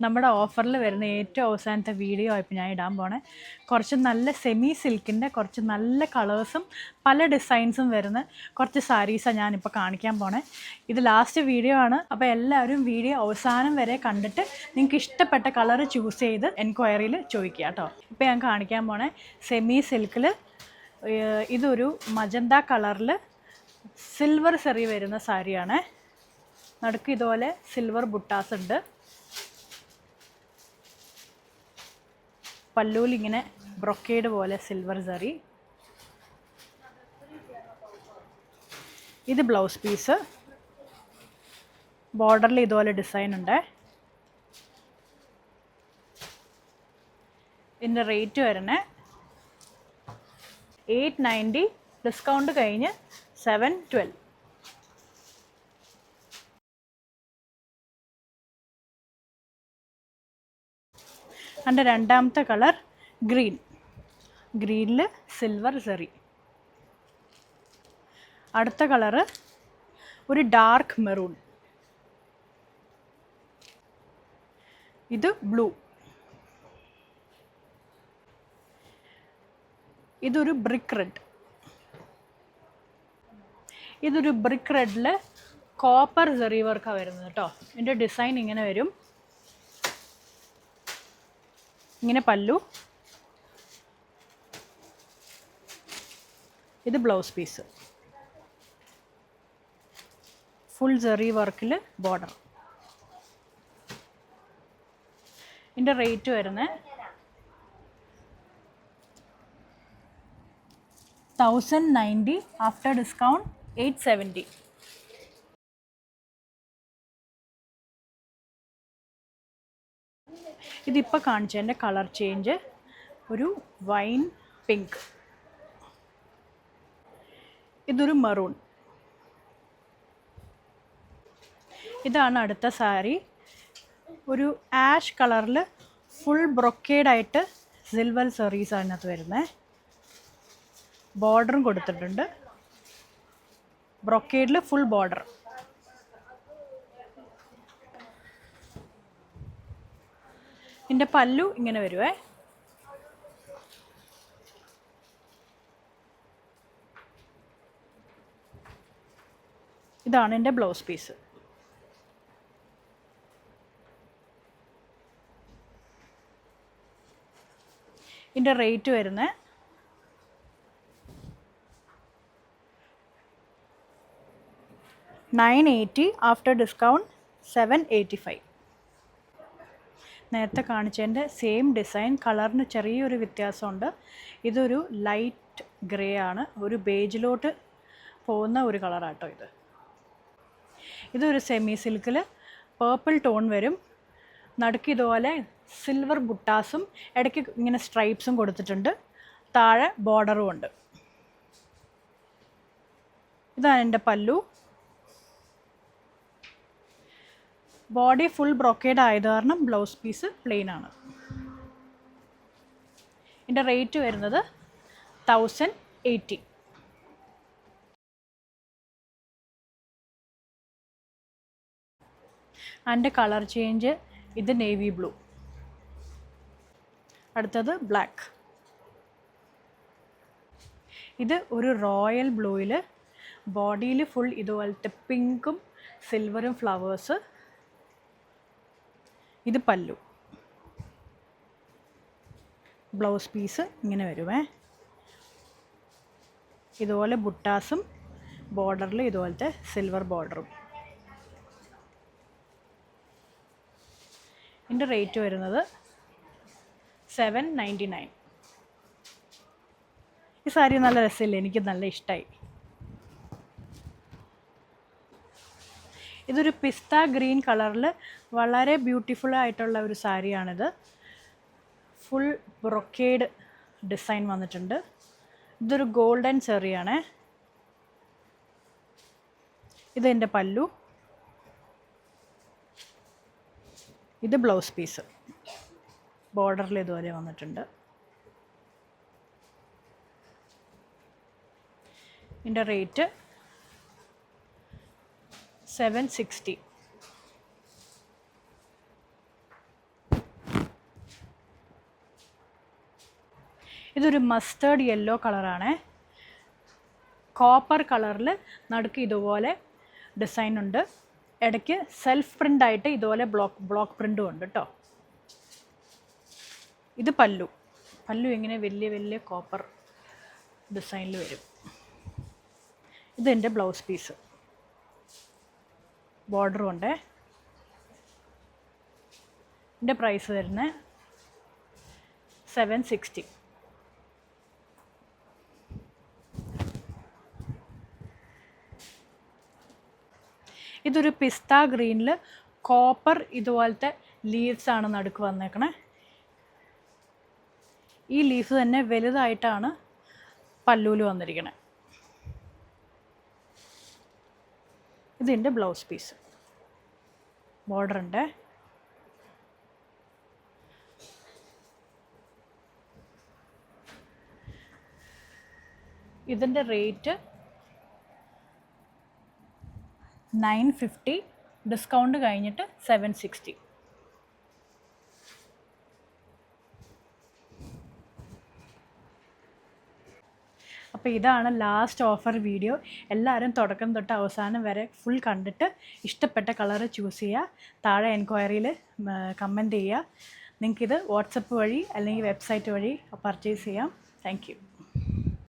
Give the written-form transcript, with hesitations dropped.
നമ്മുടെ ഓഫറിൽ വരുന്ന ഏറ്റവും അവസാനത്തെ വീഡിയോ ആയപ്പോൾ ഞാൻ ഇടാൻ പോണേ. കുറച്ച് നല്ല സെമി സിൽക്കിൻ്റെ കുറച്ച് നല്ല കളേഴ്സും പല ഡിസൈൻസും വരുന്ന കുറച്ച് സാരീസാണ് ഞാനിപ്പോൾ കാണിക്കാൻ പോണേ. ഇത് ലാസ്റ്റ് വീഡിയോ ആണ്. അപ്പോൾ എല്ലാവരും വീഡിയോ അവസാനം വരെ കണ്ടിട്ട് നിങ്ങൾക്ക് ഇഷ്ടപ്പെട്ട കളർ ചൂസ് ചെയ്ത് എൻക്വയറിയിൽ ചോദിക്കുക കേട്ടോ. ഇപ്പോൾ ഞാൻ കാണിക്കാൻ പോണേ സെമി സിൽക്കിൽ ഇതൊരു മജന്ത കളറിൽ സിൽവർ സെറി വരുന്ന സാരിയാണ്. നടുക്ക് ഇതുപോലെ സിൽവർ ബുട്ടാസ് ഉണ്ട്. പല്ലൂൽ ഇങ്ങനെ ബ്രൊക്കേഡ് പോലെ സിൽവർ സറി. ഇത് ബ്ലൗസ് പീസ്. ബോർഡറിൽ ഇതുപോലെ ഡിസൈൻ ഉണ്ട്. ഇതിൻ്റെ റേറ്റ് വരുന്നത് 890, ഡിസ്കൗണ്ട് കഴിഞ്ഞ് 712. അതിൻ്റെ രണ്ടാമത്തെ കളർ ഗ്രീനിൽ സിൽവർ സെറി. അടുത്ത കളറ് ഒരു ഡാർക്ക് മെറൂൺ. ഇത് ബ്ലൂ. ഇതൊരു ബ്രിക്ക് റെഡ്. ഇതൊരു ബ്രിക്ക് റെഡിൽ കോപ്പർ സെറി വർക്കാണ് വരുന്നത് കേട്ടോ. ഇതിൻ്റെ ഡിസൈൻ ഇങ്ങനെ വരും. ഇങ്ങനെ പല്ലു. ഇത് ബ്ലൗസ് പീസ്. ഫുൾ സെറി വർക്കിൽ ബോർഡർ. ഇതിൻ്റെ റേറ്റ് വരുന്നത് 1090, ആഫ്റ്റർ ഡിസ്കൗണ്ട് 870. ഇതിപ്പോൾ കാണിച്ചതിൻ്റെ കളർ ചേഞ്ച് ഒരു വൈൻ പിങ്ക്. ഇതൊരു മെറൂൺ. ഇതാണ് അടുത്ത സാരി. ഒരു ആഷ് കളറിൽ ഫുൾ ബ്രൊക്കേഡായിട്ട് സിൽവർ സെറീസ് അതിനകത്ത് വരുന്നത്. ബോർഡറും കൊടുത്തിട്ടുണ്ട്. ബ്രൊക്കേഡിൽ ഫുൾ ബോർഡർ. ഇതിൻ്റെ പല്ലു ഇങ്ങനെ വരുവേ. ഇതാണ് എൻ്റെ ബ്ലൗസ് പീസ്. ഇതിൻ്റെ റേറ്റ് വരുന്നത് 980, ആഫ്റ്റർ ഡിസ്കൗണ്ട് 785. നേരത്തെ കാണിച്ചതിൻ്റെ സെയിം ഡിസൈൻ, കളറിന് ചെറിയൊരു വ്യത്യാസമുണ്ട്. ഇതൊരു ലൈറ്റ് ഗ്രേ ആണ്. ഒരു ബേജിലോട്ട് പോകുന്ന ഒരു കളറാട്ടോ ഇത്. ഇതൊരു സെമി സിൽക്കിൽ പേർപ്പിൾ ടോൺ വരും. നടുക്ക് ഇതുപോലെ സിൽവർ ബുട്ടാസും ഇടയ്ക്ക് ഇങ്ങനെ സ്ട്രൈപ്സും കൊടുത്തിട്ടുണ്ട്. താഴെ ബോർഡറും ഉണ്ട്. ഇതാണ് എൻ്റെ പല്ലു. ബോഡി ഫുൾ ബ്രൊക്കേഡ് ആയത് കാരണം ബ്ലൗസ് പീസ് പ്ലെയിൻ ആണ്. ഇതിൻ്റെ റേറ്റ് വരുന്നത് 1080. അതിൻ്റെ കളർ ചേഞ്ച് ഇത് നേവി ബ്ലൂ. അടുത്തത് ബ്ലാക്ക്. ഇത് ഒരു റോയൽ ബ്ലൂയിൽ ബോഡിയിൽ ഫുൾ ഇതുപോലത്തെ പിങ്കും സിൽവറും ഫ്ലവേഴ്സ്. ഇത് പല്ലു. ബ്ലൗസ് പീസ് ഇങ്ങനെ വരുവേ. ഇതുപോലെ ബുട്ടാസും ബോർഡറിൽ ഇതുപോലത്തെ സിൽവർ ബോർഡറും. ഇതിൻ്റെ റേറ്റ് വരുന്നത് 799. ഈ സാരി നല്ല രസമില്ലേ? എനിക്ക് നല്ല ഇഷ്ടമായി. ഇതൊരു പിസ്ത ഗ്രീൻ കളറിൽ വളരെ ബ്യൂട്ടിഫുൾ ആയിട്ടുള്ള ഒരു സാരിയാണിത്. ഫുൾ ബ്രൊക്കേഡ് ഡിസൈൻ വന്നിട്ടുണ്ട്. ഇതൊരു ഗോൾഡൻ സെറിയാണ്. ഇതെൻ്റെ പല്ലു. ഇത് ബ്ലൗസ് പീസ്. ബോർഡറിൽ ഇതുപോലെ വന്നിട്ടുണ്ട്. ഇതിൻ്റെ റേറ്റ് 760. ഇതൊരു മസ്റ്റേർഡ് യെല്ലോ കളറാണ്. കോപ്പർ കളറിൽ നടുക്ക് ഇതുപോലെ ഡിസൈൻ ഉണ്ട്. ഇടയ്ക്ക് സെൽഫ് പ്രിൻ്റായിട്ട് ഇതുപോലെ ബ്ലോക്ക് പ്രിൻറ്റും ഉണ്ട് കേട്ടോ. ഇത് പല്ലു ഇങ്ങനെ വലിയ വലിയ കോപ്പർ ഡിസൈനിൽ വരും. ഇതെൻ്റെ ബ്ലൗസ് പീസ്, ബോർഡറും ഉണ്ട്. ഇതിൻ്റെ പ്രൈസ് വരുന്നത് 760. ഇതൊരു പിസ്ത ഗ്രീനിൽ കോപ്പർ ഇതുപോലത്തെ ലീവ്സാണ് നടുക്ക് വന്നേക്കണേ. ഈ ലീഫ് തന്നെ വലുതായിട്ടാണ് പല്ലൂല് വന്നിരിക്കണേ. ഇതിൻ്റെ ബ്ലൗസ് പീസ്, ബോർഡർ ഉണ്ട്. ഇതിൻ്റെ റേറ്റ് 950, ഡിസ്കൗണ്ട് കഴിഞ്ഞിട്ട് 760. അപ്പോൾ ഇതാണ് ലാസ്റ്റ് ഓഫർ വീഡിയോ. എല്ലാവരും തുടക്കം തൊട്ട് അവസാനം വരെ ഫുൾ കണ്ടിട്ട് ഇഷ്ടപ്പെട്ട കളറ് ചൂസ് ചെയ്യുക. താഴെ എൻക്വയറിയിൽ കമൻറ്റ് ചെയ്യുക. നിങ്ങൾക്കിത് വാട്സപ്പ് വഴി അല്ലെങ്കിൽ വെബ്സൈറ്റ് വഴി പർച്ചേസ് ചെയ്യാം. Thank you.